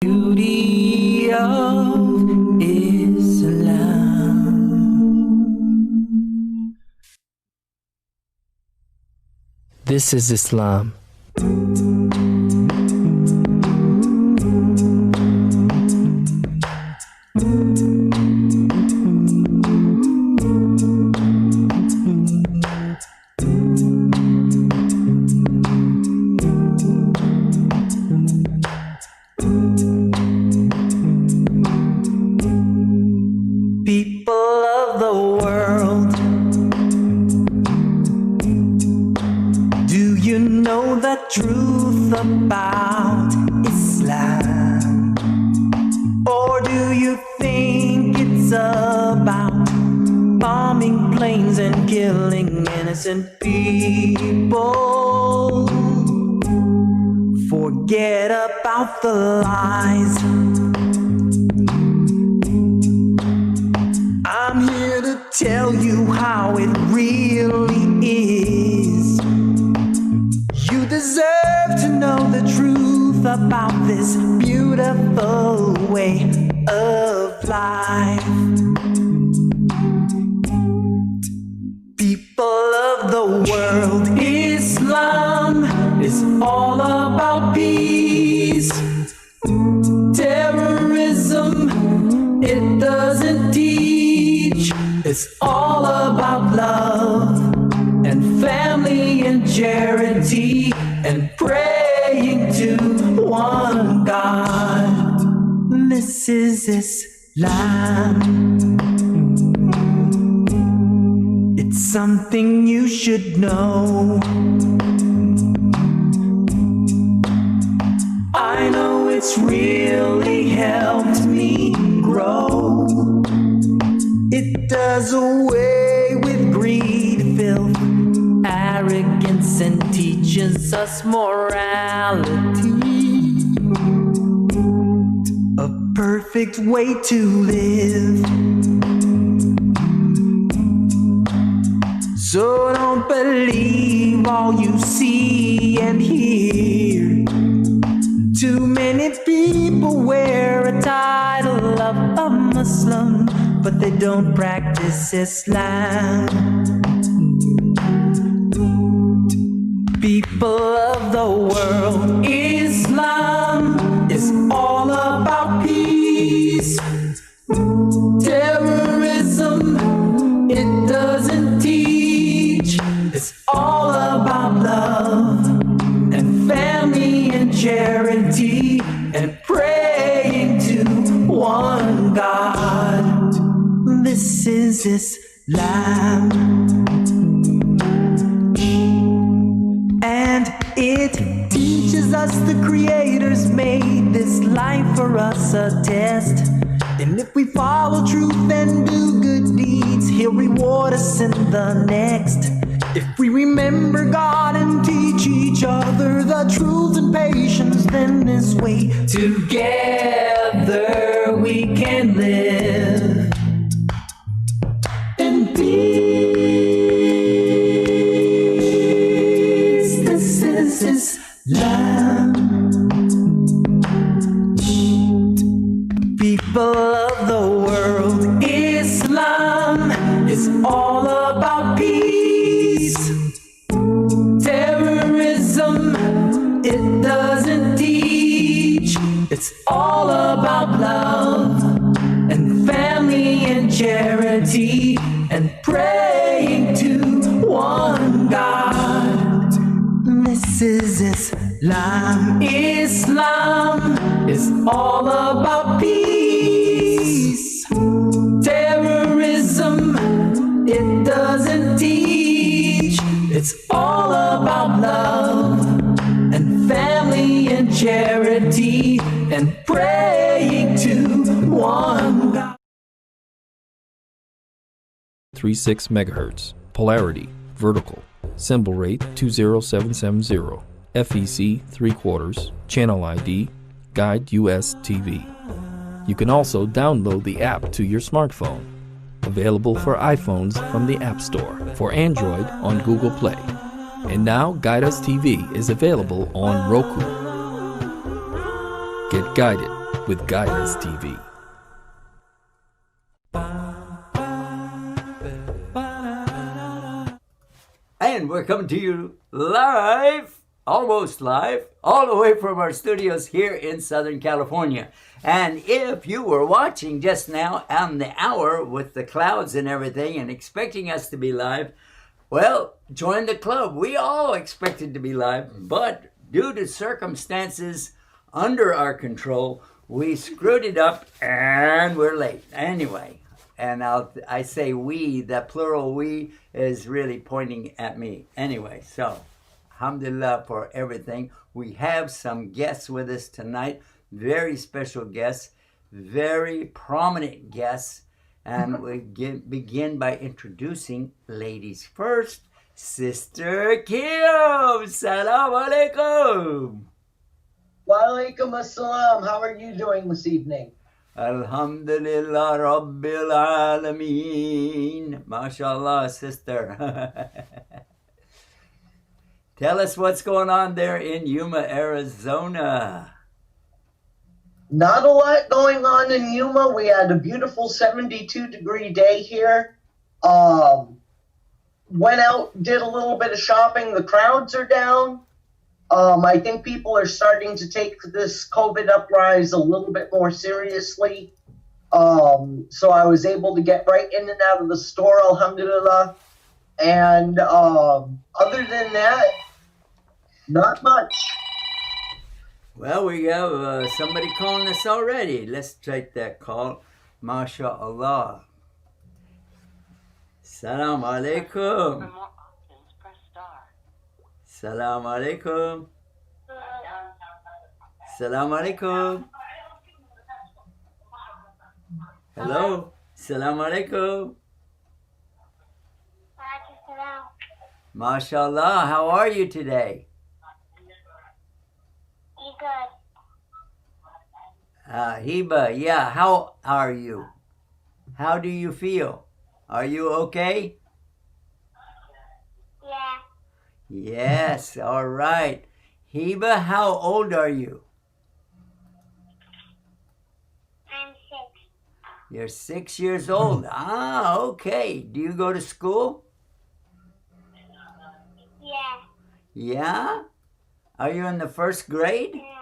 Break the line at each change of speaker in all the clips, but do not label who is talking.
Beauty of Islam. This is Islam. People of the world, do you know the truth about Islam? Or do you think it's about bombing planes and killing innocent people? Forget about the lies. I'm here to tell you how it really is. You deserve to know the truth about this beautiful way of life. People of the world, Islam is all about peace. Terrorism, it doesn't teach. It's all about love and family and charity and praying to one God. This is Islam. It's something you should know. I know it's really helped me grow. It does away with greed, filth, arrogance, and teaches us morality. A perfect way to live. So don't believe all you see and hear. Too many people wear a title of a Muslim, but they don't practice Islam. People of the world, Islam is all about peace. Terrorism, it doesn't teach. It's all about love and family and charity and praying to one God. This is Islam, and it teaches us the Creator's made this life for us a test. And if we follow truth and do good deeds, He'll reward us in the next. If we remember God and teach each other the truth and patience, then this way together we can live in peace. This is Islam. People of the world, Islam is all about peace. Terrorism, it doesn't teach. It's all about love and family and charity and praying to one God. This is Islam. Islam is all about peace. Terrorism, it doesn't teach. It's all about love and family and charity and praying to one God.
36 megahertz, polarity, vertical, symbol rate 20770, FEC 3/4, channel ID, Guide US TV. You can also download the app to your smartphone. Available for iPhones from the App Store, for Android on Google Play. And now Guide Us TV is available on Roku. Get guided with Guidance TV.
And we're coming to you live, almost live, all the way from our studios here in Southern California. And if you were watching just now on the hour with the clouds and everything and expecting us to be live, well, join the club. We all expected to be live, but due to circumstances under our control, we screwed it up and we're late. Anyway, and I say we, the plural we is really pointing at me. Anyway, so alhamdulillah for everything. We have some guests with us tonight, very special guests, very prominent guests. And we begin by introducing ladies first. Sister Kim, salam alaikum.
Wa alaikum assalam. How are you doing this evening?
Alhamdulillah Rabbil Alameen. MashaAllah, sister. Tell us what's going on there in Yuma, Arizona.
Not a lot going on in Yuma. We had a beautiful 72-degree day here. Went out, did a little bit of shopping. The crowds are down. I think people are starting to take this COVID uprise a little bit more seriously. So I was able to get right in and out of the store, alhamdulillah. And other than that, not much.
Well, we have somebody calling us already. Let's take that call. MashaAllah. Salam alaikum. Salam alaikum. Salam alaikum. Hello. Salam alaikum. MashaAllah. How are you today? Heba, yeah, how are you? How do you feel? Are you okay?
Yeah.
Yes, all right. Heba, how old are you?
I'm 6.
You're 6 years old. Ah, okay. Do you go to school?
Yeah.
Yeah? Are you in the first grade?
Yeah.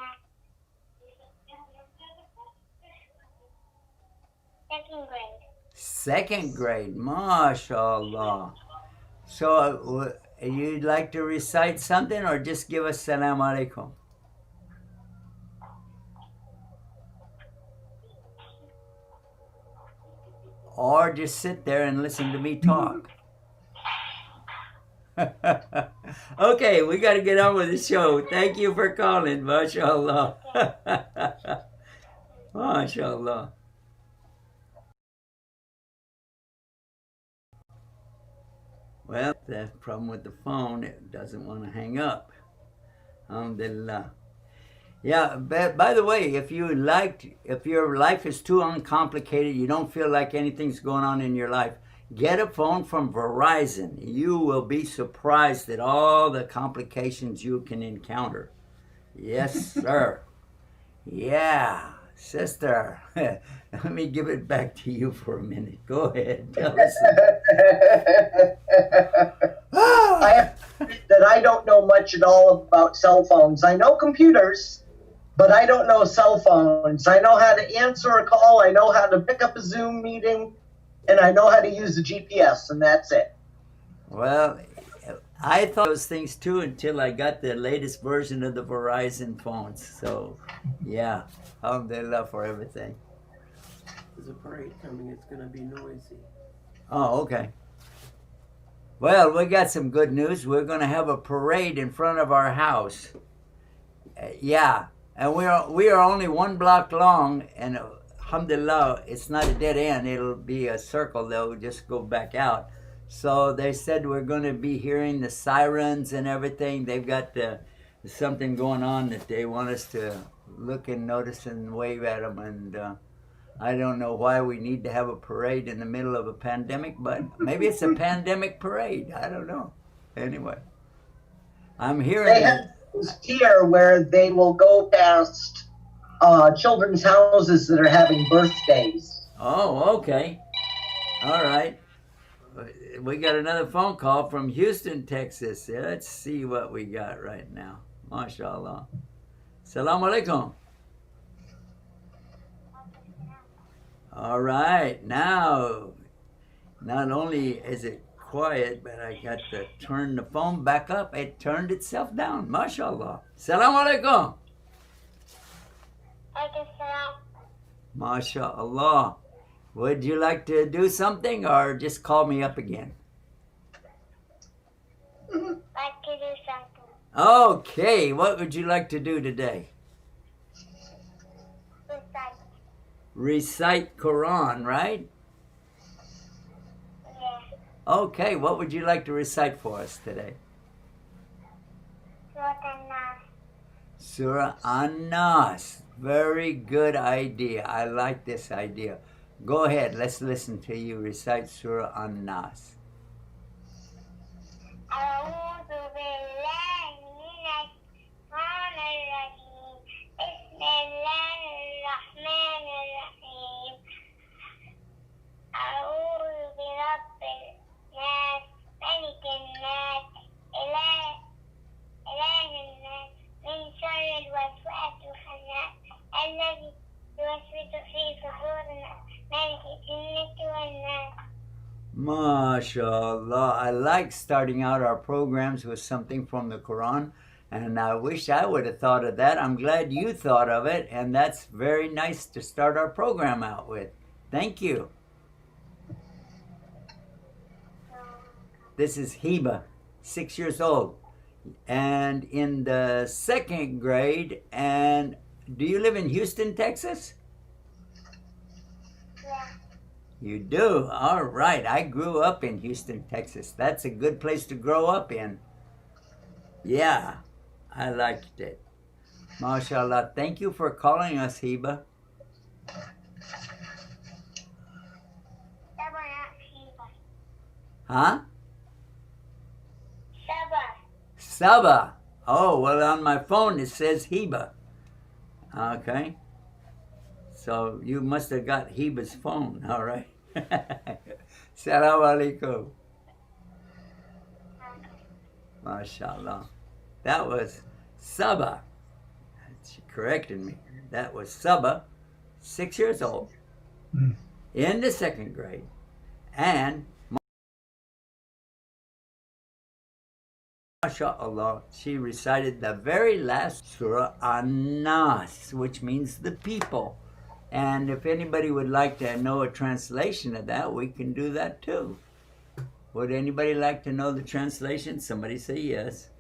Second grade.
Second grade, mashallah. So, you'd like to recite something or just give us salam alaikum? Or just sit there and listen to me talk. Okay, we got to get on with the show. Thank you for calling, mashallah. Mashallah. Well, the problem with the phone, it doesn't want to hang up. Alhamdulillah. Yeah, by the way, if your life is too uncomplicated, you don't feel like anything's going on in your life, get a phone from Verizon. You will be surprised at all the complications you can encounter. Yes, sir. Yeah, sister. Let me give it back to you for a minute. Go ahead. Tell us.
I have to admit that I don't know much at all about cell phones. I know computers, but I don't know cell phones. I know how to answer a call, I know how to pick up a Zoom meeting, and I know how to use the GPS, and that's it.
Well, I thought those things too until I got the latest version of the Verizon phones. So, yeah, alhamdulillah for everything.
There's a parade coming. It's going to be noisy.
Oh, okay. Well, we got some good news. We're going to have a parade in front of our house. Yeah, and we are only 1 block long, and alhamdulillah, it's not a dead end. It'll be a circle. They'll just go back out. So they said we're going to be hearing the sirens and everything. They've got something going on that they want us to look and notice and wave at them. And I don't know why we need to have a parade in the middle of a pandemic, but maybe it's a pandemic parade. I don't know. Anyway, I'm hearing
They have here where they will go past children's houses that are having birthdays.
Oh, okay. All right. We got another phone call from Houston, Texas. Yeah, let's see what we got right now. MashaAllah. Assalamu alaikum. All right. Now, not only is it quiet, but I got to turn the phone back up. It turned itself down. MashaAllah. Assalamu alaikum. MashaAllah. Would you like to do something or just call me up again?
Like to do something.
Okay, what would you like to do today?
Recite.
Recite Quran, right?
Yeah.
Okay, what would you like to recite for us today? Surah An-Nas. Very good idea. I like this idea. Go ahead, let's listen to you recite Surah An-Nas.
أعوذ بالله من الشيطان الرجيم بسم الله الرحمن الرحيم أعوذ برب الناس ملك الناس إله الناس من شر الوسواس الخناس الذي يوسوس في صدور الناس من الجنة والناس.
MashaAllah. I like starting out our programs with something from the Quran, and I wish I would have thought of that. I'm glad you thought of it, and that's very nice to start our program out with. Thank you. This is Heba, 6 years old, and in the second grade. And do you live in Houston, Texas?
Yeah.
You do? All right. I grew up in Houston, Texas. That's a good place to grow up in. Yeah, I liked it. MashaAllah. Thank you for calling us, Heba. Huh? Saba. Oh, well, on my phone it says Heba. Okay. So you must have got Heba's phone, all right? Assalamu alaikum. MashaAllah. That was Saba. She corrected me. That was Saba, 6 years old, in the second grade. And MashaAllah, she recited the very last Surah An-Nas, which means the people. And if anybody would like to know a translation of that, we can do that too. Would anybody like to know the translation? Somebody say yes.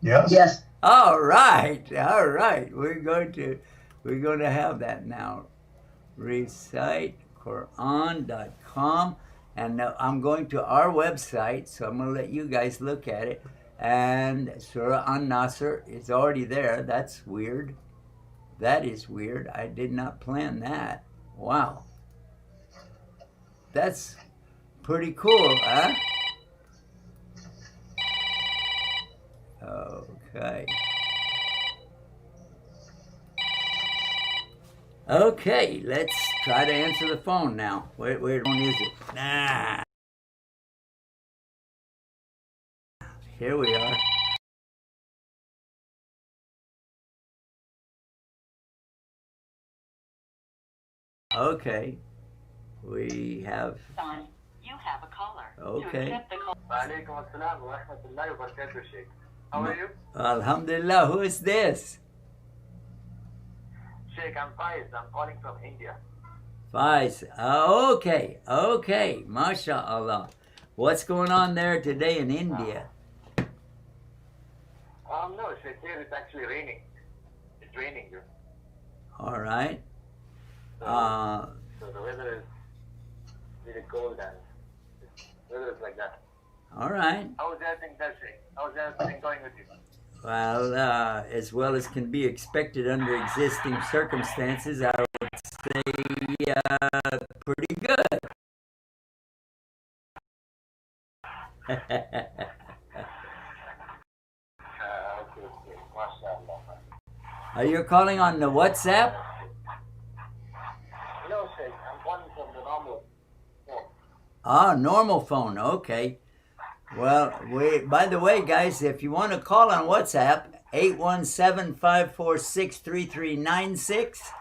Yes.
Yes.
All right, all right. We're going to have that now. ReciteQuran.com, and I'm going to our website, so I'm going to let you guys look at it. And Surah An-Nasr is already there. That's weird. That is weird. I did not plan that. Wow. That's pretty cool, huh? Okay. Okay, let's try to answer the phone now. Where phone is it? Nah. Here we are. Okay. We have...
Son, you have a caller.
Okay.
To accept the call.
Walaikum assalam wa rahmatullahi wa barakatuh, Sheikh. How are you?
Alhamdulillah. Who is this?
Sheikh, I'm Faiz. I'm calling from India.
Faiz. Okay. Okay. MashaAllah. What's going on there today in India?
No, Sheikh, here it's actually raining. It's raining here.
All right.
So the weather is really cold and the weather is like that.
All right.
How is everything there, Sheikh? How is everything going with you?
Well, as well as can be expected under existing circumstances, I would say pretty good.
Okay. MashaAllah.
Are you calling on the WhatsApp?
from the normal phone.
Ah, normal phone. Okay. Well, by the way, guys, if you want to call on WhatsApp, 817-546-3396,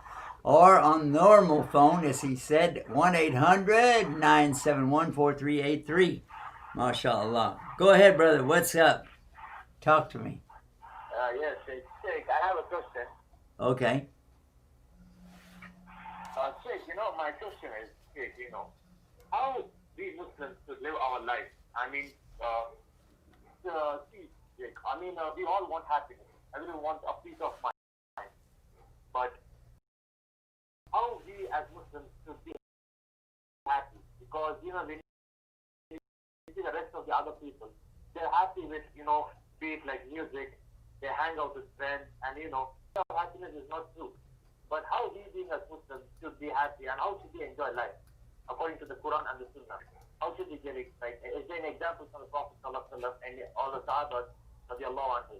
or on normal phone, as he said, 1-800-971-4383. MashaAllah. Go ahead, brother. What's up? Talk to me.
Yes, Sheikh, I have a question.
Okay.
Sheikh, my question is, Sheikh, how we Muslims should live our life? I mean, see, Sheikh, we all want happiness. Everyone wants a peace of mind. But how we as Muslims should be happy? Because, when you see the rest of the other people, they're happy with, be it like music, they hang out with friends, and, happiness is not true. But how we being as Muslims should be happy, and how should we enjoy life according to the Quran and the Sunnah? How should we get it? Like, is there an example from the Prophet ﷺ and all the Sahabas radiallahu anhu?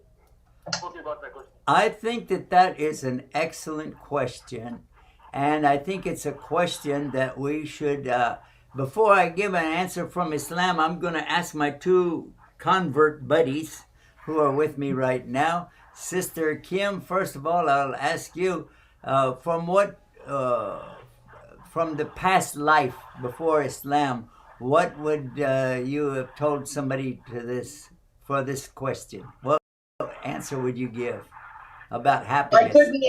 Hope you got my question.
I think that is an excellent question, and I think it's a question that we should, before I give an answer from Islam, I'm going to ask my two convert buddies who are with me right now. Sister Kim, first of all, I'll ask you, from the past life before Islam, what would you have told somebody for this question? What answer would you give about happiness?
I couldn't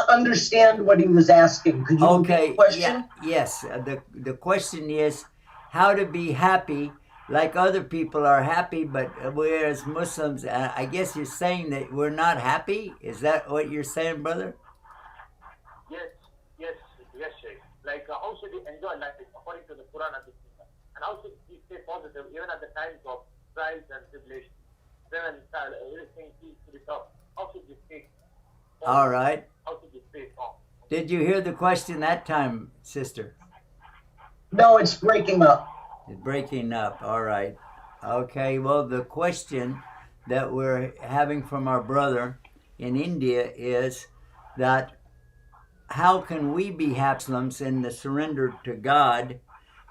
understand what he was asking. Could you repeat the question?
Yes. The question is how to be happy like other people are happy, but we as Muslims, I guess you're saying that we're not happy? Is that what you're saying, brother?
Yes, Sheikh. Like, how should we enjoy life according to the Quran and the Sunnah? And how should we stay positive even at the times of trials and tribulations? When everything seems to be tough, how should we stay positive?
All right.
How should we stay strong?
Did you hear the question that time, sister?
No, it's breaking up.
It's breaking up. All right. Okay. Well, the question that we're having from our brother in India is that how can we be Muslims in the surrender to God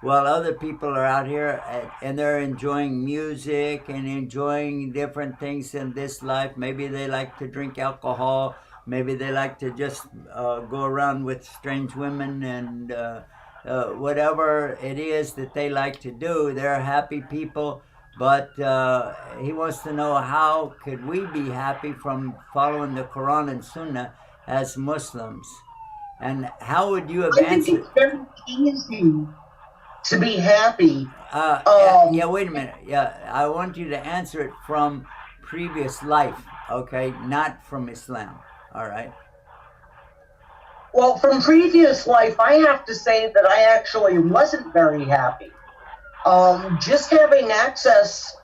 while other people are out here and they're enjoying music and enjoying different things in this life? Maybe they like to drink alcohol. Maybe they like to just go around with strange women and whatever it is that they like to do. They're happy people, but he wants to know how could we be happy from following the Quran and Sunnah as Muslims? And how would you have
I think
answered?
it's very easy to be happy.
Wait a minute. Yeah, I want you to answer it from previous life, okay? Not from Islam, all right?
Well, from previous life, I have to say that I actually wasn't very happy. Just having access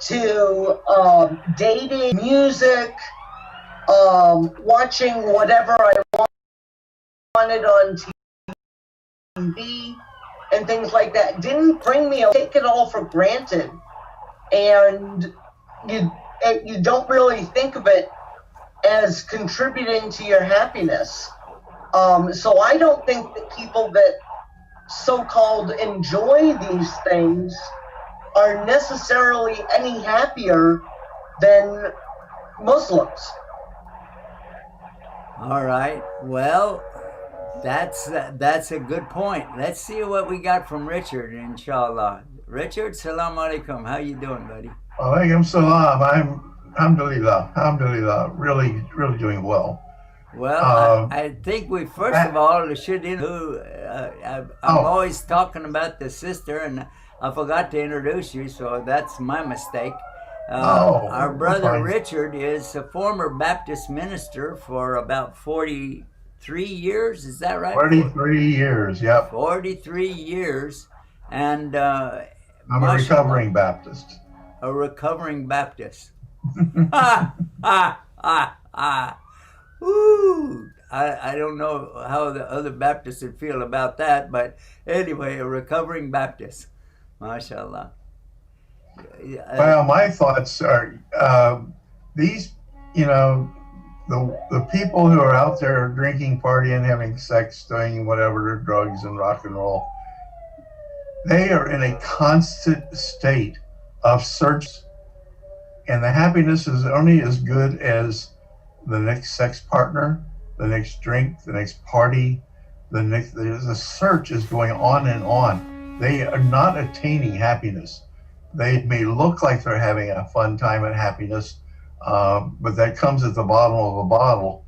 to dating, music, watching whatever I wanted on TV, and things like that didn't bring me. Take it all for granted, and you don't really think of it as contributing to your happiness. So I don't think that people that so-called enjoy these things are necessarily any happier than Muslims.
All right. Well, that's a good point. Let's see what we got from Richard, inshallah. Richard, salam alaikum. How you doing, buddy?
Alaikum salam. I'm alhamdulillah, really doing well.
Well, I think we first of all should I'm always talking about the sister, and I forgot to introduce you, so that's my mistake. Our brother Richard is a former Baptist minister for about 43 years. Is that right?
43 years. Yep.
43 years, and
I'm a recovering Baptist.
A recovering Baptist. Woo! I don't know how the other Baptists would feel about that, but anyway, a recovering Baptist. MashaAllah.
Well, my thoughts are these, the the people who are out there drinking, partying, having sex, doing whatever, drugs and rock and roll, they are in a constant state of search, and the happiness is only as good as the next sex partner, the next drink, the next party, the search is going on and on. They are not attaining happiness. They may look like they're having a fun time and happiness, but that comes at the bottom of a bottle,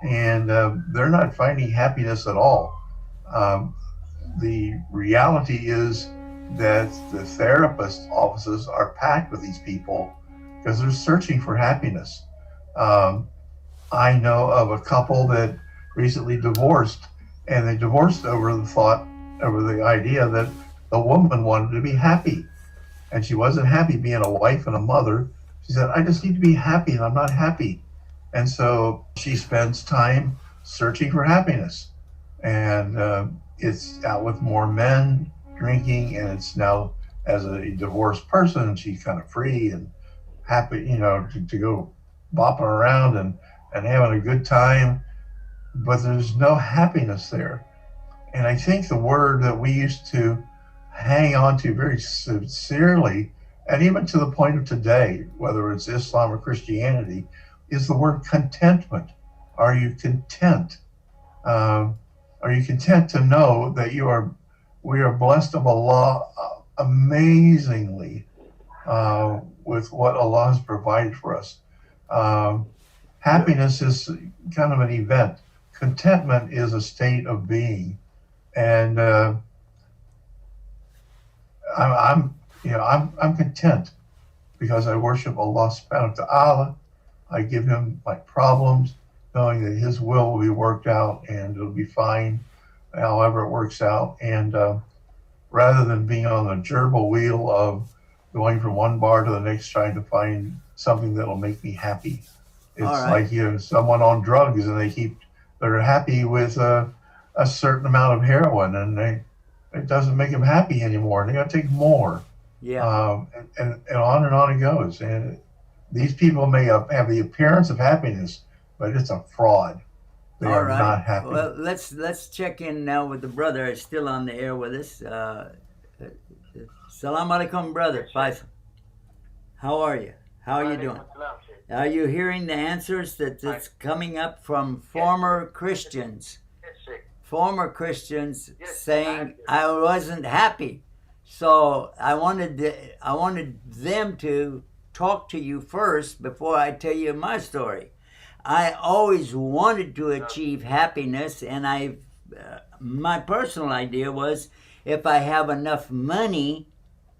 and they're not finding happiness at all. The reality is that the therapist offices are packed with these people because they're searching for happiness. I know of a couple that recently divorced, and they divorced over the idea that the woman wanted to be happy, and she wasn't happy being a wife and a mother. She said, I just need to be happy, and I'm not happy. And so she spends time searching for happiness. And it's out with more men drinking, and it's now, as a divorced person, she's kind of free and happy, to go bopping around and having a good time, but there's no happiness there. And I think the word that we used to hang on to very sincerely, and even to the point of today, whether it's Islam or Christianity, is the word contentment. Are you content? Are you content to know that we are blessed of Allah amazingly with what Allah has provided for us? Happiness is kind of an event. Contentment is a state of being, and I'm content because I worship Allah subhanahu wa ta'ala. I give him my problems, knowing that his will be worked out and it'll be fine, however it works out. And rather than being on the gerbil wheel of going from one bar to the next, trying to find something that'll make me happy. It's like someone on drugs, and they're happy with a certain amount of heroin, and it doesn't make them happy anymore. They got to take more. Yeah. And on it goes. And these people may have the appearance of happiness, but it's a fraud. They are not happy.
Well, let's check in now with the brother. Is still on the air with us. Salam alaikum, brother. Faisal. How are you? How are you doing? Are you hearing the answers that's coming up from former Christians? Former Christians saying, I wasn't happy. So I wanted them to talk to you first before I tell you my story. I always wanted to achieve happiness, and my personal idea was, if I have enough money,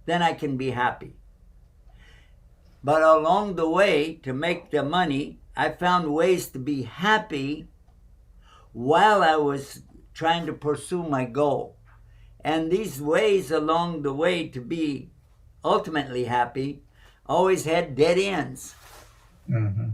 then I can be happy. But along the way, to make the money, I found ways to be happy while I was trying to pursue my goal. And these ways along the way to be ultimately happy always had dead ends. Mm-hmm.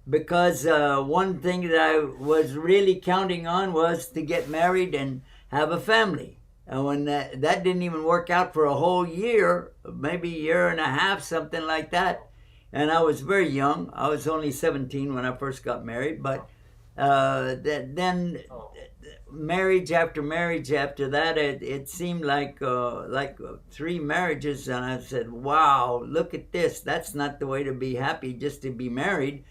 Because one thing that I was really counting on was to get married and have a family. And when that didn't even work out for a whole year, maybe a year and a half, something like that. And I was very young. I was only 17 when I first got married. But then marriage after marriage after that, it seemed like 3 marriages. And I said, wow, look at this. That's not the way to be happy, just to be married.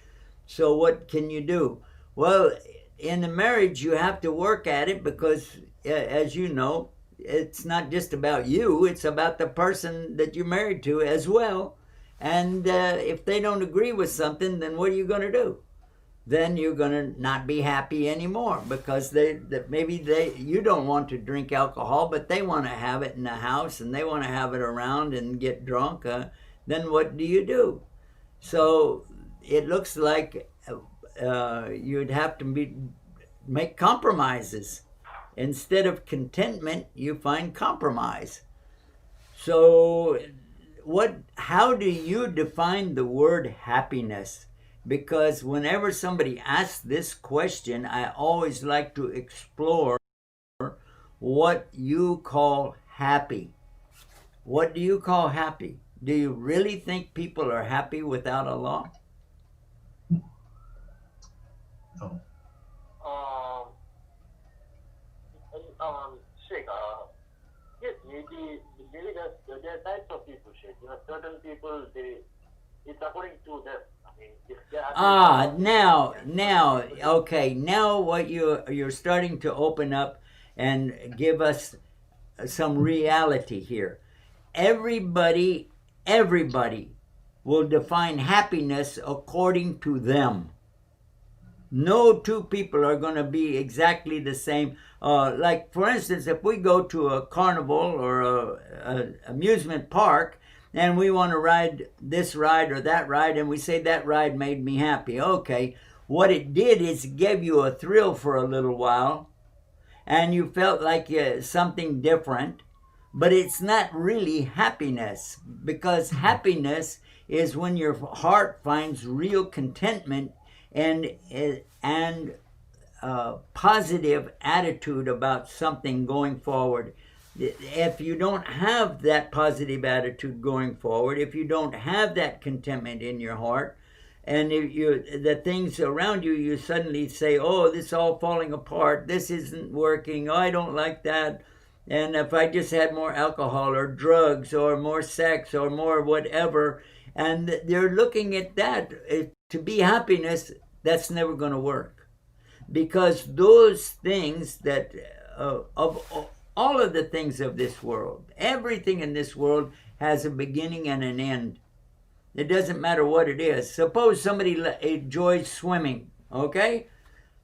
So what can you do? Well, in a marriage, you have to work at it because, as you know, it's not just about you. It's about the person that you're married to as well. And if they don't agree with something, then what are you going to do? Then you're going to not be happy anymore because you don't want to drink alcohol, but they want to have it in the house and they want to have it around and get drunk. Then what do? So it looks like you'd have to make compromises. Instead of contentment, you find compromise. So how do you define the word happiness? Because whenever somebody asks this question, I always like to explore what you call happy. What do you call happy? Do you really think people are happy without Allah?
No.
Sheikh, yes, maybe there are types of people, Sheikh. Certain people, it's according to them. I mean, if they are
Okay, now what you're starting to open up and give us some reality here. Everybody will define happiness according to them. No two people are going to be exactly the same. Like, for instance, if we go to a carnival or a amusement park and we want to ride this ride or that ride, and we say that ride made me happy. Okay, what it did is it gave you a thrill for a little while, and you felt like something different, but it's not really happiness, because happiness is when your heart finds real contentment and positive attitude about something going forward. If you don't have that positive attitude going forward, if you don't have that contentment in your heart, and the things around you, you suddenly say, oh, this is all falling apart, this isn't working, oh, I don't like that, and if I just had more alcohol or drugs or more sex or more whatever, and they're looking at that to be happiness, that's never going to work. Because those things that, of all of the things of this world, everything in this world has a beginning and an end. It doesn't matter what it is. Suppose somebody enjoys swimming, okay?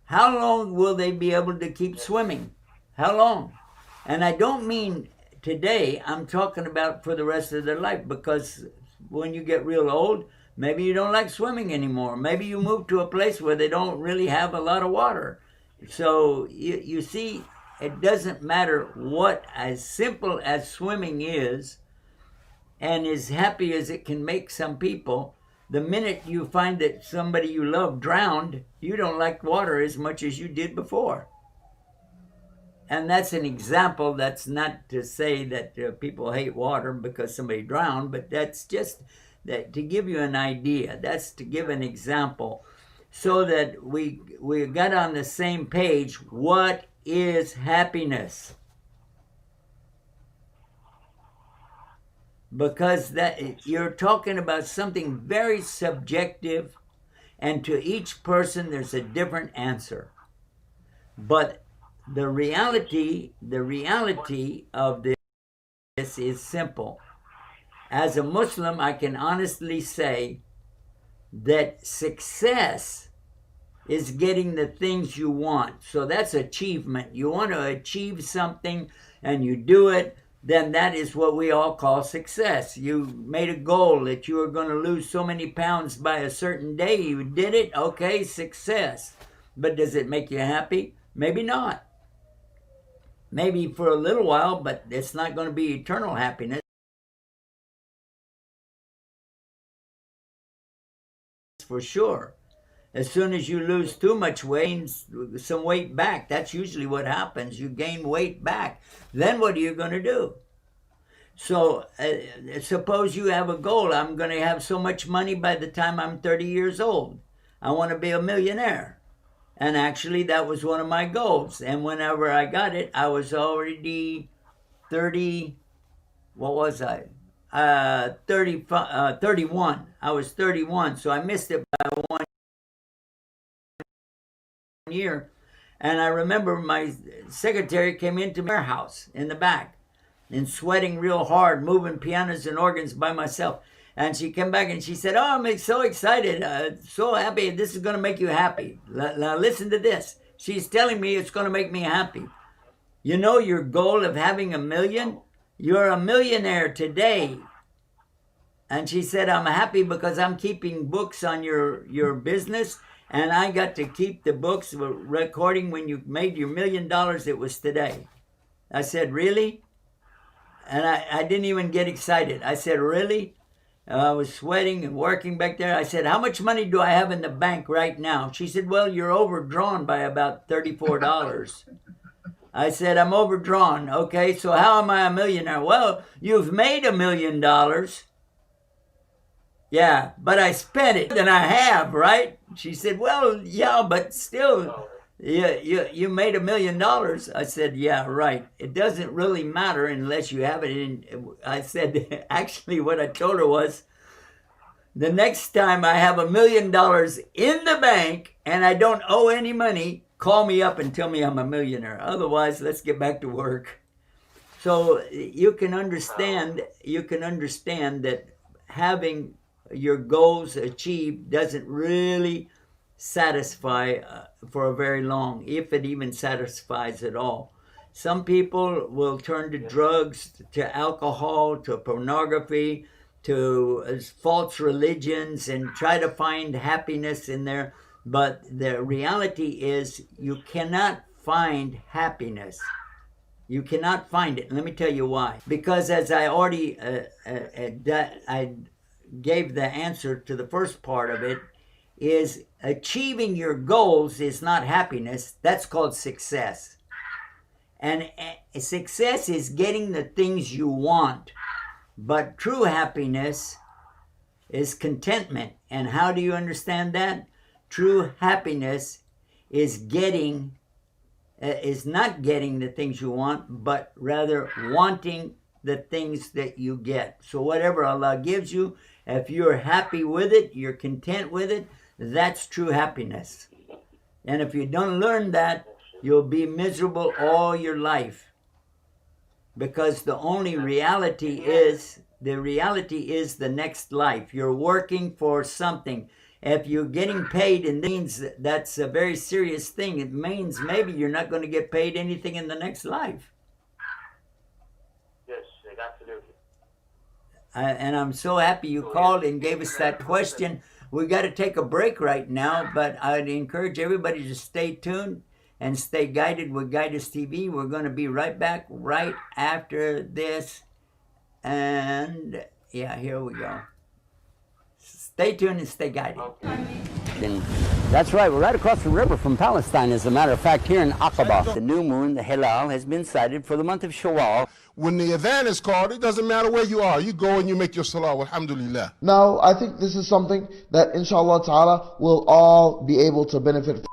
How long will they be able to keep swimming? How long? And I don't mean today, I'm talking about for the rest of their life, because when you get real old, maybe you don't like swimming anymore. Maybe you move to a place where they don't really have a lot of water. So you see, it doesn't matter what, as simple as swimming is, and as happy as it can make some people, the minute you find that somebody you love drowned, you don't like water as much as you did before. And that's an example. That's not to say that people hate water because somebody drowned, but that's just that to give you an idea. That's to give an example so that we got on the same page. What is happiness? Because that you're talking about something very subjective, and to each person there's a different answer. But the reality of this is simple. As a Muslim, I can honestly say that success is getting the things you want. So that's achievement. You want to achieve something and you do it, then that is what we all call success. You made a goal that you were going to lose so many pounds by a certain day. You did it, okay, success. But does it make you happy? Maybe not. Maybe for a little while, but it's not going to be eternal happiness. For sure. As soon as you lose too much weight, some weight back, that's usually what happens. You gain weight back. Then what are you going to do? So suppose you have a goal. I'm going to have so much money by the time I'm 30 years old. I want to be a millionaire. And actually, that was one of my goals. And whenever I got it, I was already 30, what was I? 31. I was 31, so I missed it by 1 year. And I remember my secretary came into my warehouse in the back and sweating real hard, moving pianos and organs by myself. And she came back and she said, oh, I'm so excited, so happy. This is going to make you happy. Now listen to this. She's telling me it's going to make me happy. You know your goal of having $1 million? You're a millionaire today. And she said, I'm happy because I'm keeping books on your business, and I got to keep the books recording when you made your $1 million. It was today. I said, really? And I didn't even get excited. I said, really? I was sweating and working back there. I said, how much money do I have in the bank right now? She said, well, you're overdrawn by about $34. I said, I'm overdrawn. Okay, so how am I a millionaire? Well, you've made $1 million. Yeah, but I spent it, and I have, right? She said, well, yeah, but still, you made $1 million. I said, yeah, right. It doesn't really matter unless you have it in. I said, actually, what I told her was, the next time I have $1 million in the bank and I don't owe any money, call me up and tell me I'm a millionaire. Otherwise, let's get back to work. So you can understand that having your goals achieved doesn't really satisfy for a very long, if it even satisfies at all. Some people will turn to drugs, to alcohol, to pornography, to false religions, and try to find happiness in there. But the reality is you cannot find happiness. You cannot find it. Let me tell you why. Because as I already I gave the answer to the first part of it, is achieving your goals is not happiness. That's called success. And success is getting the things you want. But true happiness is contentment. And how do you understand that? True happiness is not getting the things you want, but rather wanting the things that you get. So whatever Allah gives you, if you're happy with it, you're content with it, that's true happiness. And if you don't learn that, you'll be miserable all your life. Because the reality is the next life. You're working for something. If you're getting paid, and means that's a very serious thing. It means maybe you're not going to get paid anything in the next life.
Yes, absolutely.
And I'm so happy you called and gave us that question. We got to take a break right now, but I'd encourage everybody to stay tuned and stay guided with Guidance TV. We're going to be right back right after this. And yeah, here we go. Stay tuned and stay guided. That's right. We're right across the river from Palestine, as a matter of fact, here in Aqaba. The new moon, the Hilal, has been sighted for the month of Shawwal.
When the adhan is called, it doesn't matter where you are. You go and you make your salah, alhamdulillah.
Now, I think this is something that, inshallah ta'ala, we'll all be able to benefit from.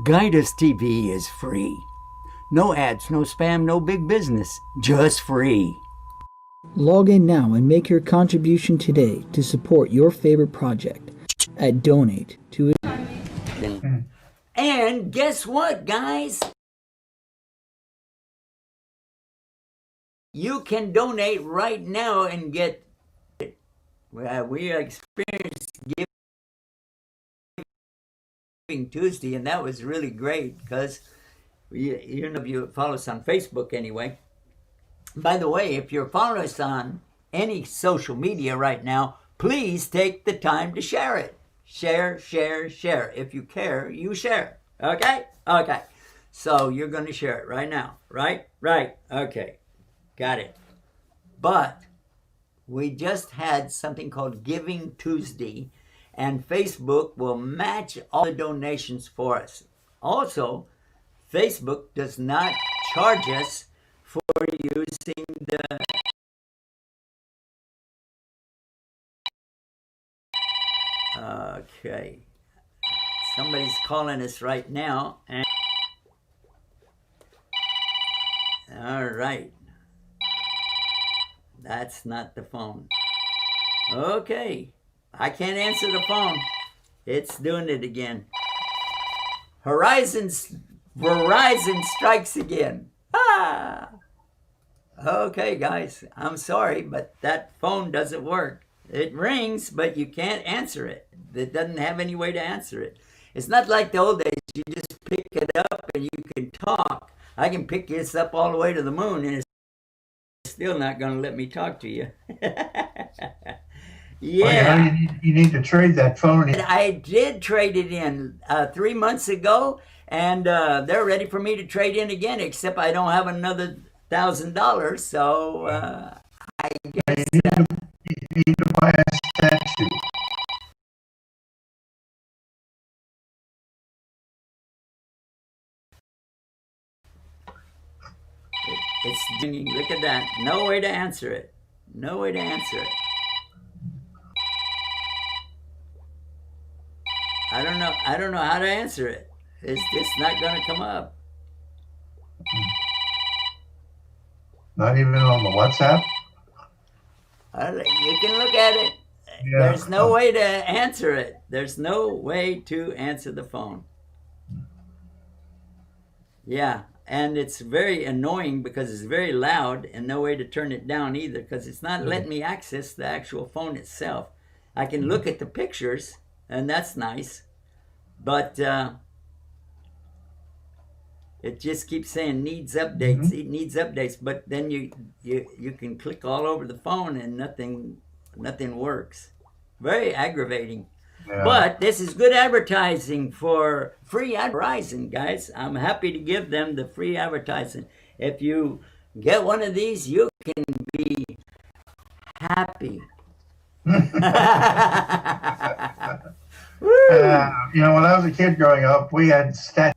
Guidance TV is free. No ads, no spam, no big business. Just free.
Log in now and make your contribution today to support your favorite project at Donate to it.
And guess what, guys? You can donate right now and get it. We experienced Giving Tuesday, and that was really great because you know, if you follow us on Facebook anyway. By the way, if you're following us on any social media right now, please take the time to share it. Share, share, share. If you care, you share. Okay? Okay. So you're going to share it right now. Right? Right. Okay. Got it. But we just had something called Giving Tuesday, and Facebook will match all the donations for us. Also, Facebook does not charge us for using the okay, somebody's calling us right now, and all right, that's not the phone. Okay, I can't answer the phone. It's doing it again. Verizon strikes again. Ah! Okay, guys, I'm sorry, but that phone doesn't work. It rings, but you can't answer it. It doesn't have any way to answer it. It's not like the old days. You just pick it up and you can talk. I can pick this up all the way to the moon, and it's still not going to let me talk to you. Yeah.
Well, you need to trade that phone in.
I did trade it in 3 months ago, and they're ready for me to trade in again, except I don't have another $1,000, so I guess
you need to buy a statue.
It's dinging. Look at that. No way to answer it. No way to answer it. I don't know. I don't know how to answer it. It's just not going to come up.
Not even on the WhatsApp?
You can look at it.
Yeah.
There's no way to answer it. There's no way to answer the phone. Yeah, and it's very annoying because it's very loud and no way to turn it down either because it's not letting me access the actual phone itself. I can look at the pictures and that's nice, but it just keeps saying needs updates, it needs updates, but then you can click all over the phone and nothing works. Very aggravating. Yeah. But this is good advertising for free advertising, guys. I'm happy to give them the free advertising. If you get one of these, you can be happy.
When I was a kid growing up, we had statues.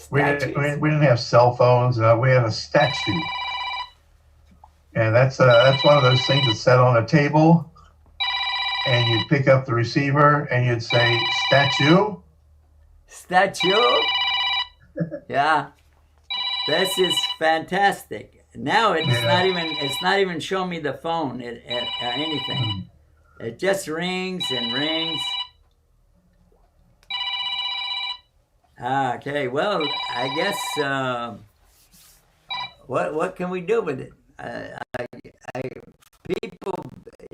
We didn't have cell phones. We had a statue, and that's one of those things that's set on a table, and you'd pick up the receiver and you'd say statue.
Statue. Yeah, this is fantastic. Now it's not even showing me the phone or anything. It just rings and rings. Okay, well, I guess what can we do with it? People,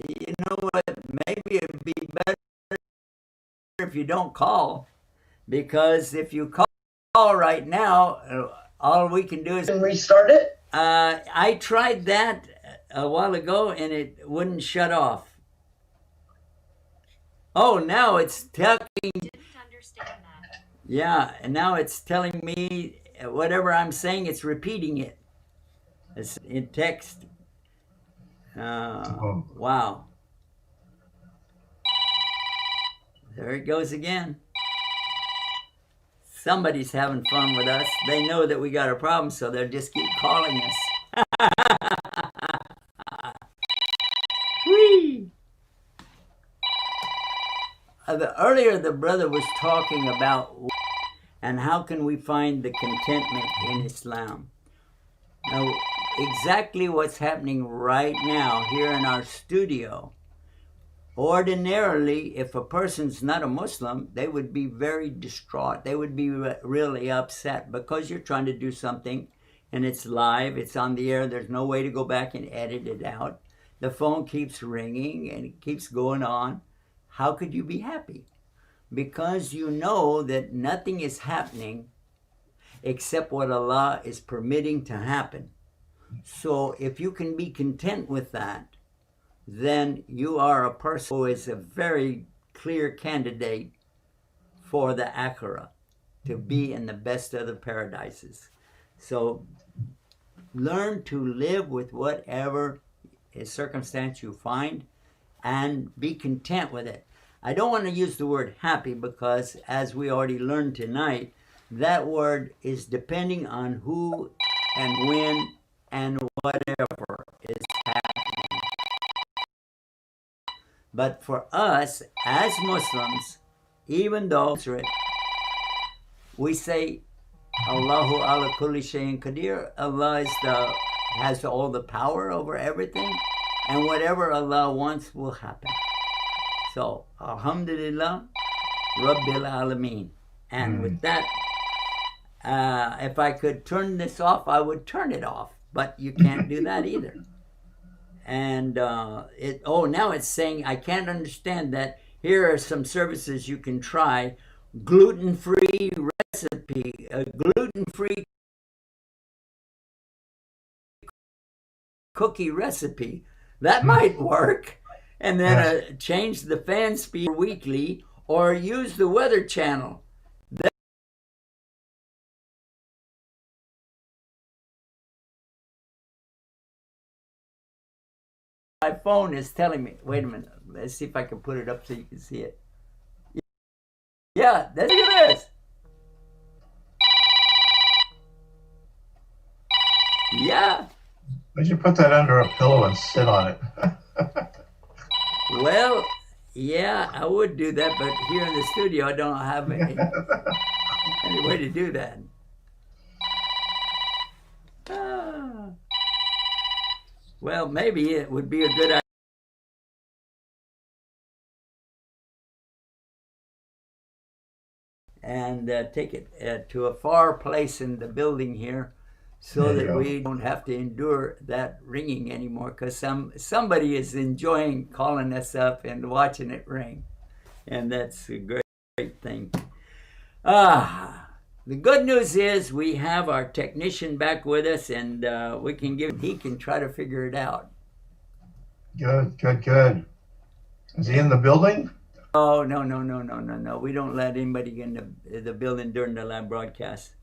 you know what? Maybe it'd be better if you don't call, because if you call right now, all we can do is
restart it.
I tried that a while ago and it wouldn't shut off. Oh, now it's talking. Yeah, and now it's telling me whatever I'm saying, it's repeating it. It's in text. Wow. There it goes again. Somebody's having fun with us. They know that we got a problem, so they'll just keep calling us. Whee! Earlier, the brother was talking about and how can we find the contentment in Islam. Now, exactly what's happening right now here in our studio. Ordinarily, if a person's not a Muslim, they would be very distraught. They would be really upset because you're trying to do something and it's live, it's on the air, there's no way to go back and edit it out. The phone keeps ringing and it keeps going on. How could you be happy? Because you know that nothing is happening except what Allah is permitting to happen. So if you can be content with that, then you are a person who is a very clear candidate for the Akhirah, to be in the best of the paradises. So learn to live with whatever circumstance you find and be content with it. I don't want to use the word happy because, as we already learned tonight, that word is depending on who and when and whatever is happening. But for us, as Muslims, even though we say, Allahu ala kulli shayin qadir, Allah has all the power over everything, and whatever Allah wants will happen. So, Alhamdulillah, Rabbil Alameen. And with that, if I could turn this off, I would turn it off. But you can't do that either. And now it's saying, I can't understand that. Here are some services you can try. Gluten-free recipe, a gluten-free cookie recipe. That might work. And then change the fan speed weekly or use the Weather Channel. My phone is telling me, wait a minute, let's see if I can put it up so you can see it. Yeah, there it is. Yeah.
Why don't you put that under a pillow and sit on it?
Well, Yeah, I would do that, but here in the studio, I don't have any way to do that. Ah. Well, maybe it would be a good idea. And take it to a far place in the building here so that we don't have to endure that ringing anymore, because somebody is enjoying calling us up and watching it ring. And that's a great thing. The good news is we have our technician back with us, and he can try to figure it out.
Good. Is he in the building?
Oh, no. We don't let anybody in the building during the live broadcast.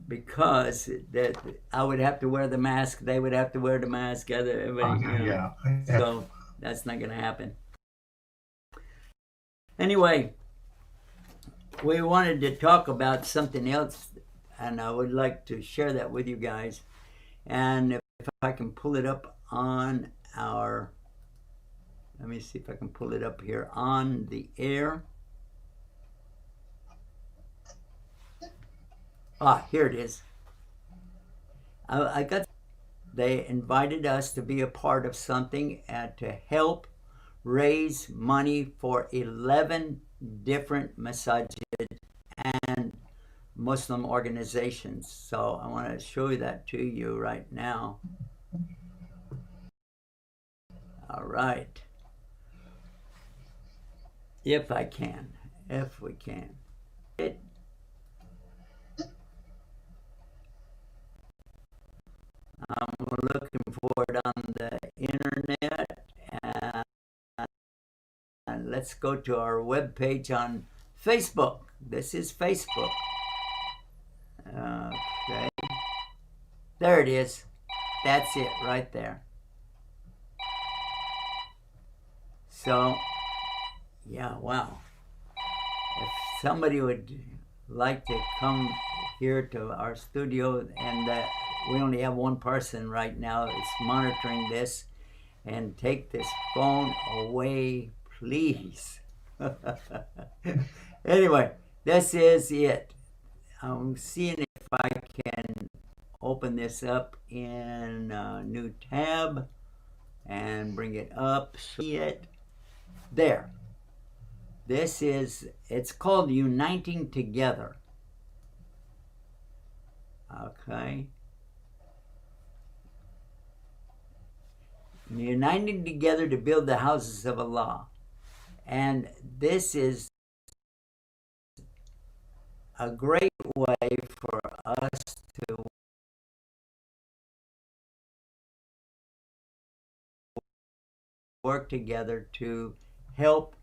Because that I would have to wear the mask, they would have to wear the mask, everybody,
Yeah.
So that's not going to happen. Anyway, we wanted to talk about something else, and I would like to share that with you guys. And if I can pull it up on our... Let me see if I can pull it up here on the air. Here it is. They invited us to be a part of something and to help raise money for 11 different masajid and Muslim organizations. So I want to show that to you right now. All right. If we can. I'm looking for it on the internet, and let's go to our webpage on Facebook. This is Facebook. Okay. There it is. That's it right there. So, yeah, wow. If somebody would like to come here to our studio, and we only have one person right now that's monitoring this, and take this phone away, please. Anyway, this is it. I'm seeing if I can open this up in a new tab and bring it up. See it? There. It's called Uniting Together. Okay. Uniting together to build the houses of Allah. And this is a great way for us to work together to help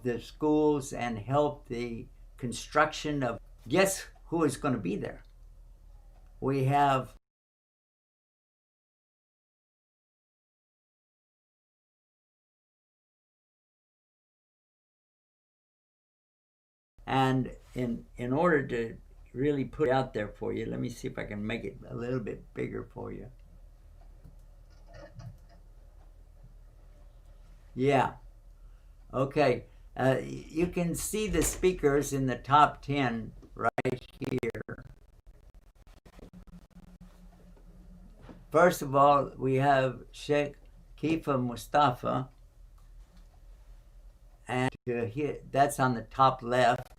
the schools and help the construction of... Guess who is going to be there? We have and in order to really put it out there for you, let me see if I can make it a little bit bigger for you. Yeah. Okay. You can see the speakers in the top 10 right here. First of all, we have Sheikh Kifa Mustafa, and that's on the top left.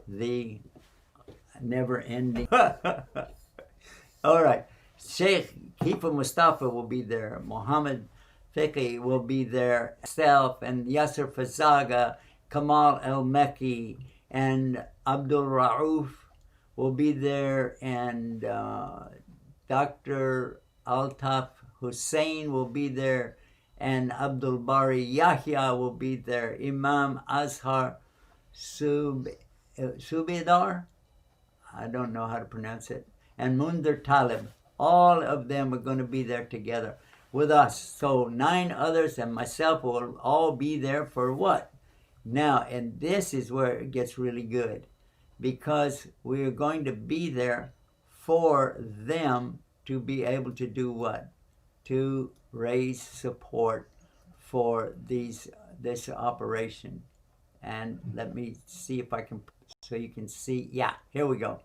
The never-ending. All right. Sheikh Kifa Mustafa will be there. Muhammad Fiqhi will be there. Self and Yasser Fazaga, Kamal El-Mekki, and Abdul Rauf will be there. And Dr. Altaf Hussein will be there. And Abdul Bari Yahya will be there. Imam Azhar Subedar, I don't know how to pronounce it, and Mundir Talib. All of them are going to be there together. with us. So 9 others and myself will all be there for what? Now, and this is where it gets really good, because we are going to be there for them to be able to do what? To raise support for this operation. And let me see if I can, so you can see. Yeah, here we go.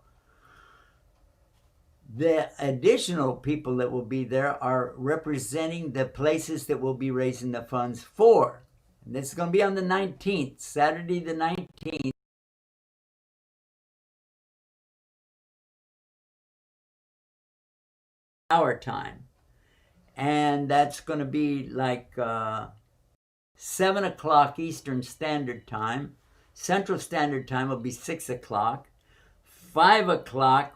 The additional people that will be there are representing the places that we'll be raising the funds for. And this is going to be on the 19th, Saturday the 19th. Our time. And that's going to be like 7 o'clock Eastern Standard Time. Central Standard Time will be 6 o'clock. 5 o'clock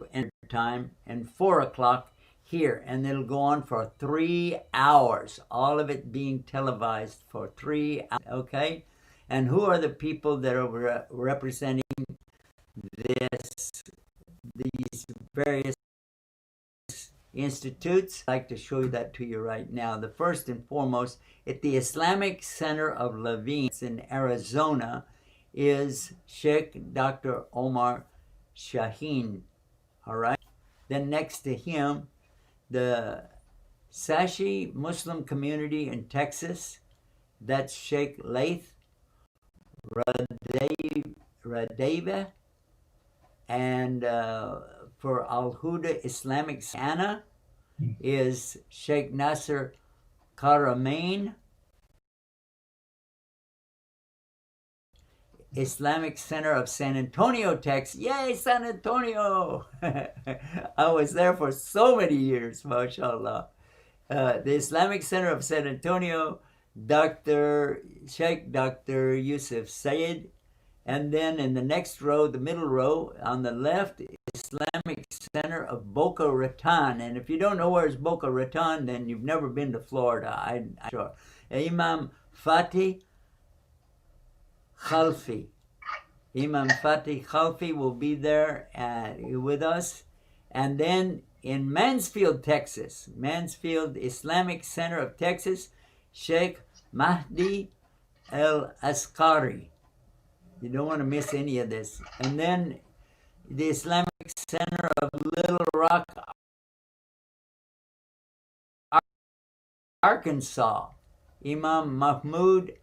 time and 4 o'clock here, and it'll go on for 3 hours, all of it being televised for 3 hours. Okay, and who are the people that are representing these various institutes? I'd like to show you that to you right now. The first and foremost, at the Islamic Center of Levine in Arizona, is Sheikh Dr. Omar Shaheen. All right. Then next to him, the Sashi Muslim community in Texas, that's Sheikh Laith Radeva. And for Al Huda Islamic Center is Sheikh Nasser Karamain. Islamic Center of San Antonio, Texas. Yay, San Antonio! I was there for so many years, mashallah. The Islamic Center of San Antonio, Sheikh Dr. Yusuf Sayed. And then in the next row, the middle row, on the left, Islamic Center of Boca Raton. And if you don't know where's Boca Raton, then you've never been to Florida, I'm sure. Imam Fatih Khalfi. Imam Fatih Khalfi will be there with us. And then in Mansfield, Texas, Mansfield Islamic Center of Texas, Sheikh Mahdi El Askari. You don't want to miss any of this. And then the Islamic Center of Little Rock, Arkansas, Imam Mahmoud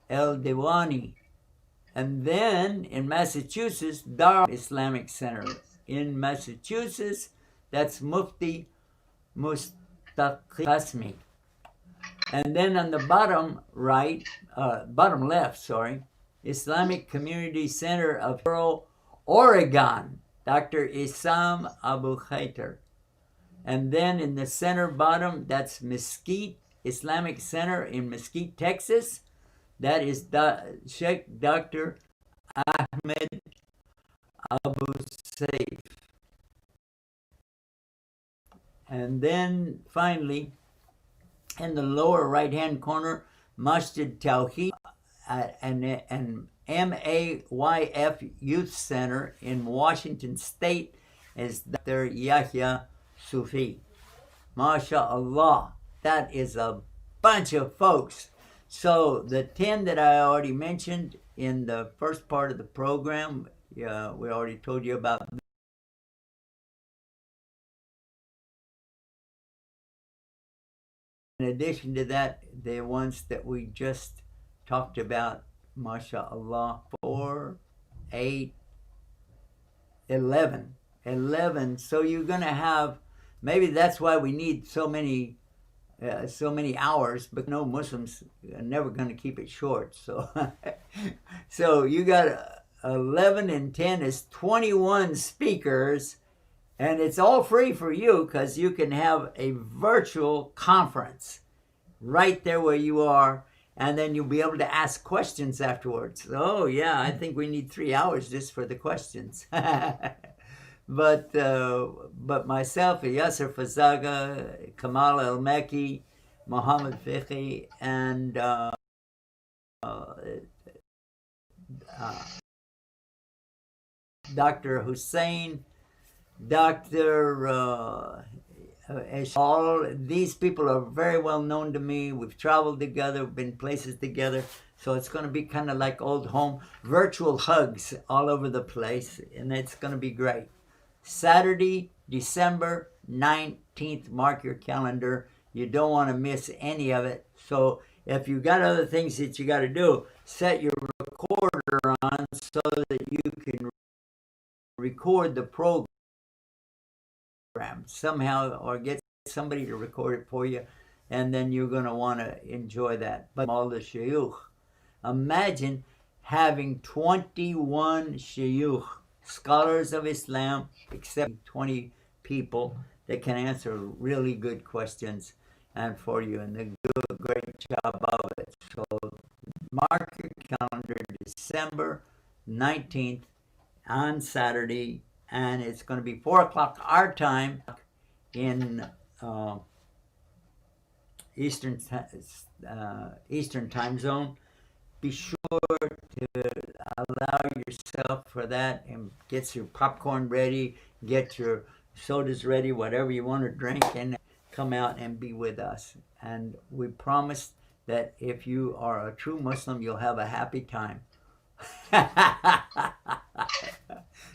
El Diwani. And then in Massachusetts, Dar Islamic Center. In Massachusetts, that's Mufti Mustaqi Qasmi. And then on the bottom right, bottom left, sorry, Islamic Community Center of Oregon, Dr. Isam Abu Khaitar. And then in the center bottom, that's Mesquite Islamic Center in Mesquite, Texas. That is Sheikh Dr. Ahmed Abu Saif. And then finally, in the lower right-hand corner, Masjid Tawheed and MAYF Youth Center in Washington State is Dr. Yahya Sufi. MashaAllah, that is a bunch of folks. So the 10 that I already mentioned in the first part of the program, we already told you about. In addition to that, the ones that we just talked about, mashallah, 4, 8, 11. 11. So you're going to have, maybe that's why we need so many hours, but no, Muslims are never going to keep it short. So, so you got 11 and 10 is 21 speakers, and it's all free for you because you can have a virtual conference right there where you are, and then you'll be able to ask questions afterwards. Oh yeah, I think we need 3 hours just for the questions. But myself, Yasser Fazaga, Kamal El-Meki, Mohammed Fiqhi, and Dr. Hussein, Dr. All these people are very well known to me. We've traveled together, been places together. So it's going to be kind of like old home, virtual hugs all over the place. And it's going to be great. Saturday, December 19th. Mark your calendar. You don't want to miss any of it. So if you got other things that you got to do, set your recorder on so that you can record the program somehow, or get somebody to record it for you, and then you're going to want to enjoy that. But all the shayukh, imagine having 21 shayukh, scholars of Islam, except 20 people that can answer really good questions and for you, and they do a great job of it. So mark your calendar, December 19th on Saturday, and it's going to be 4 o'clock our time in Eastern time zone. Be sure to allow yourself for that and get your popcorn ready, get your sodas ready, whatever you want to drink, and come out and be with us. And we promise that if you are a true Muslim, you'll have a happy time.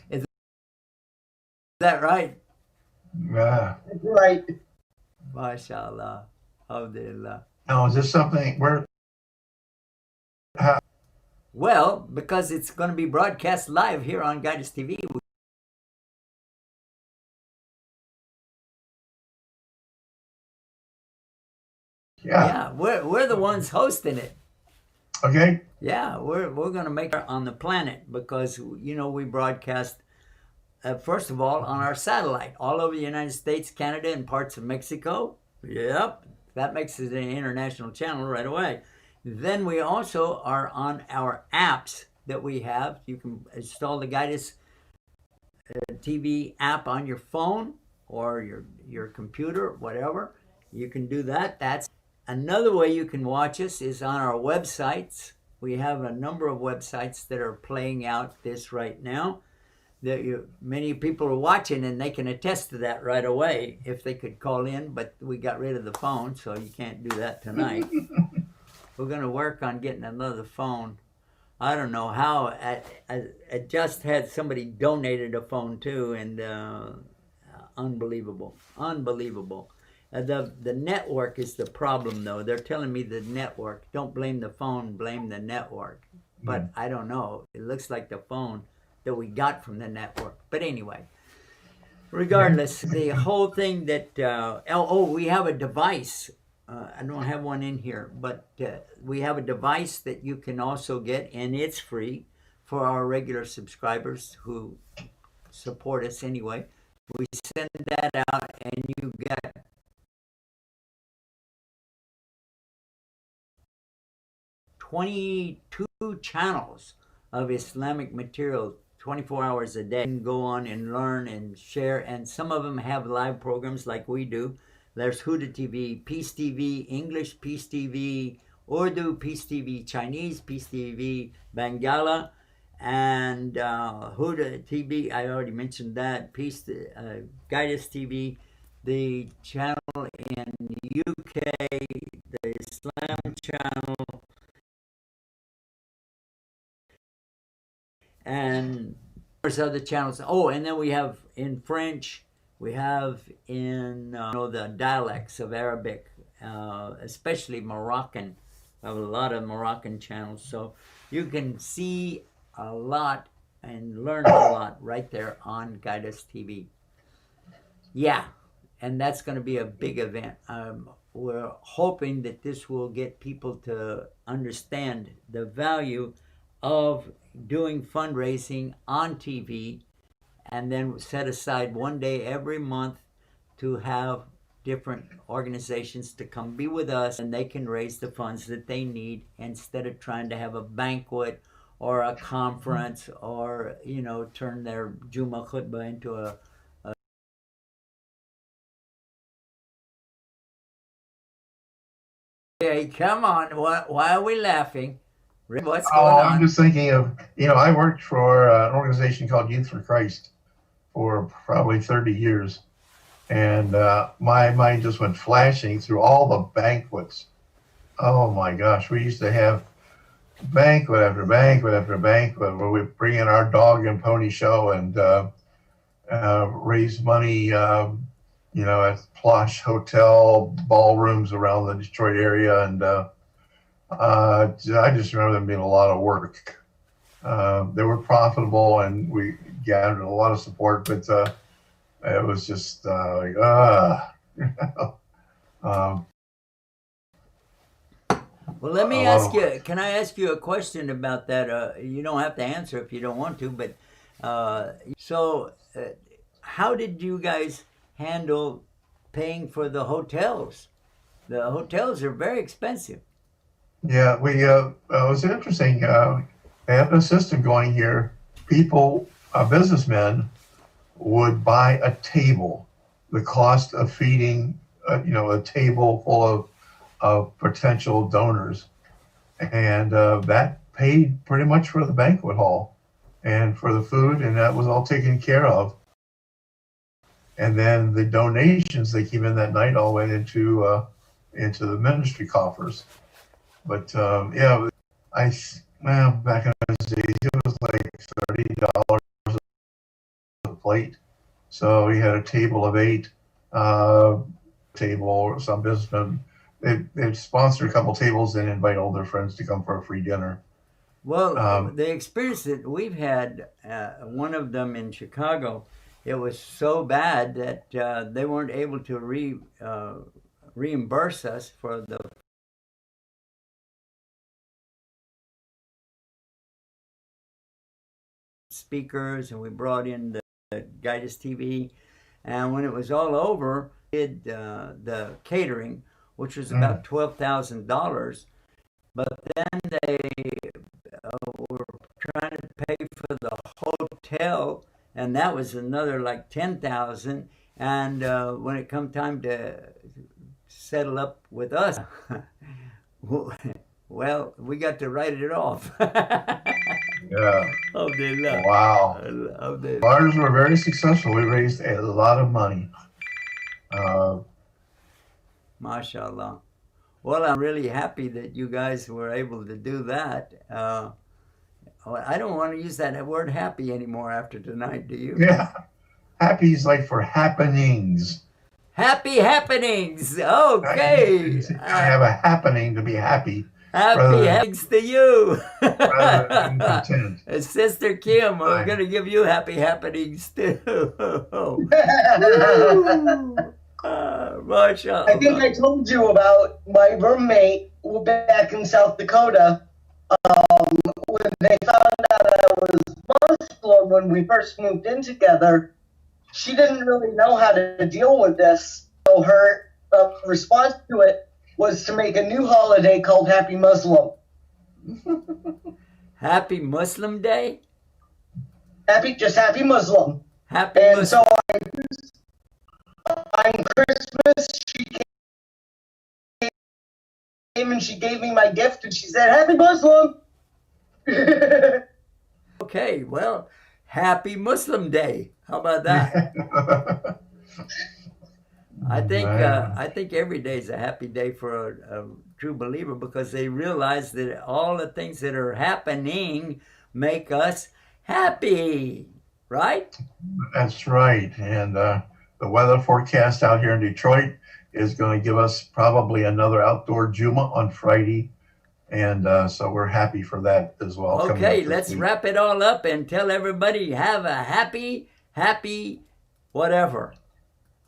Is that right?
Yeah.
Right.
MashaAllah. Alhamdulillah.
Now, is this something where?
Well, because it's going to be broadcast live here on Guidance TV. Yeah, we're the ones hosting it.
Okay.
Yeah, we're going to make it on the planet because, you know, we broadcast, first of all, on our satellite all over the United States, Canada, and parts of Mexico. Yep, that makes it an international channel right away. Then we also are on our apps that we have. You can install the Guidance TV app on your phone or your computer, whatever. You can do that. That's another way you can watch us is on our websites. We have a number of websites that are playing out this right now. Many people are watching, and they can attest to that right away if they could call in, but we got rid of the phone, so you can't do that tonight. We're going to work on getting another phone. I don't know how. I just had somebody donated a phone too, and unbelievable. The network is the problem, though. They're telling me the network. Don't blame the phone, blame the network. But I don't know. It looks like the phone that we got from the network. But anyway, regardless, the whole thing that, we have a device. I don't have one in here, but we have a device that you can also get, and it's free for our regular subscribers who support us anyway. We send that out, and you get 22 channels of Islamic material 24 hours a day. You can go on and learn and share, and some of them have live programs like we do. There's Huda TV, Peace TV, English Peace TV, Urdu Peace TV, Chinese Peace TV, Bangala, and Huda TV. I already mentioned that. Peace Guidance TV, the channel in UK, the Islam channel, and there's other channels. Oh, and then we have in French. We have in the dialects of Arabic, especially Moroccan. We have a lot of Moroccan channels. So you can see a lot and learn a lot right there on Guidance TV. Yeah, and that's going to be a big event. We're hoping that this will get people to understand the value of doing fundraising on TV, and then set aside one day every month to have different organizations to come be with us, and they can raise the funds that they need instead of trying to have a banquet or a conference or, turn their Juma khutbah into a Hey, come on. Why are we laughing? What's going on?
I'm just thinking of, I worked for an organization called Youth for Christ for probably 30 years. And my mind just went flashing through all the banquets. Oh my gosh, we used to have banquet after banquet after banquet where we bring in our dog and pony show and raise money, at plush hotel ballrooms around the Detroit area. And I just remember them being a lot of work. They were profitable and we gathered a lot of support, but it was just
Well, let me ask you, can I ask you a question about that? You don't have to answer if you don't want to, but how did you guys handle paying for the hotels? The hotels are very expensive.
Yeah, it was interesting. They have a system going here. People, businessmen, would buy a table. The cost of feeding, a table full of potential donors, and that paid pretty much for the banquet hall and for the food, and that was all taken care of. And then the donations that came in that night all went into the ministry coffers. But back in those days, it was like $30 a plate. So we had a table of 8. Some businessmen, they'd sponsor a couple tables and invite all their friends to come for a free dinner.
Well, the experience that we've had, one of them in Chicago, it was so bad that they weren't able to reimburse us for the speakers, and we brought in the Guidus TV, and when it was all over, did the catering, which was about $12,000, but then they were trying to pay for the hotel, and that was another like $10,000. And when it come time to settle up with us, well, we got to write it off.
Yeah. Wow. Ours were very successful. We raised a lot of money.
MashaAllah. Well, I'm really happy that you guys were able to do that. I don't want to use that word happy anymore after tonight, do you?
Yeah. Happy is like for happenings.
Happy happenings. Okay.
You gotta have a happening to be happy.
Happy happenings to you.
Rather than content.
Sister Kim, we're going to give you happy happenings too. MashaAllah.
I think I told you about my roommate back in South Dakota. When they found out I was Muslim when we first moved in together, she didn't really know how to deal with this. So her response to it was to make a new holiday called Happy Muslim.
Happy Muslim Day?
Just Happy Muslim.
Happy
and
Muslim.
So on Christmas, she came and she gave me my gift and she said, Happy Muslim.
Okay, well, Happy Muslim Day. How about that? I think every day is a happy day for a true believer, because they realize that all the things that are happening make us happy, right?
That's right. And the weather forecast out here in Detroit is going to give us probably another outdoor Juma on Friday. And so we're happy for that as well.
Okay, let's wrap it all up and tell everybody, have a happy whatever.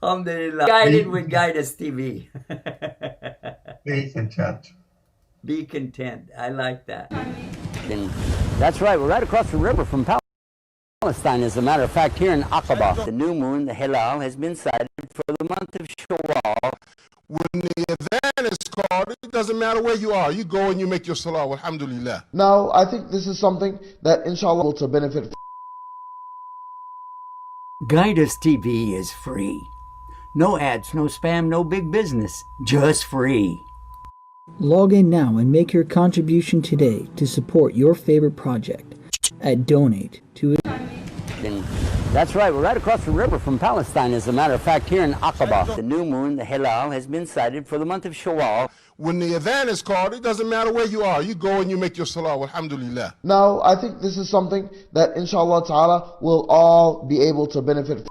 Alhamdulillah. Guided with Guidus TV.
Be content.
Be content. I like that. That's right. We're right across the river from Palestine, as a matter of fact, here in Aqaba. The new moon, the Hilal, has been sighted for the month of Shawwal.
When the adhan is called, it doesn't matter where you are. You go and you make your salah, alhamdulillah.
Now, I think this is something that inshallah will benefit.
Guidus TV is free. No ads, no spam, no big business. Just free.
Log in now and make your contribution today to support your favorite project at Donate to
That's right. We're right across the river from Palestine, as a matter of fact, here in Aqaba. The new moon, the Hilal, has been sighted for the month of Shawwal.
When the adhan is called, it doesn't matter where you are. You go and you make your salah, alhamdulillah.
Now, I think this is something that inshallah ta'ala will all be able to benefit from.